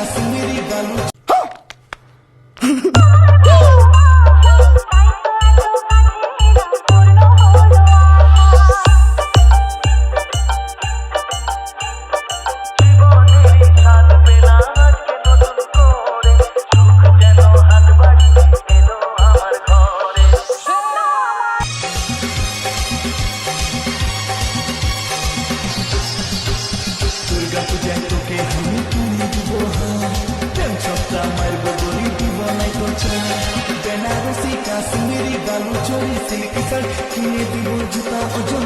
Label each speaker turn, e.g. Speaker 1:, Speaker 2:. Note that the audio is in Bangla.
Speaker 1: কাশ্মীরি বালু দুর্গা পূজায় তোকে আমি কিনে দিব প্রেম সপ্তাহ মারব বলি দিব নাই তো বেনারসি কাশ্মীরি বালু চড়ি সিল্ক শার্ট কিনে দিব জুতা ওজন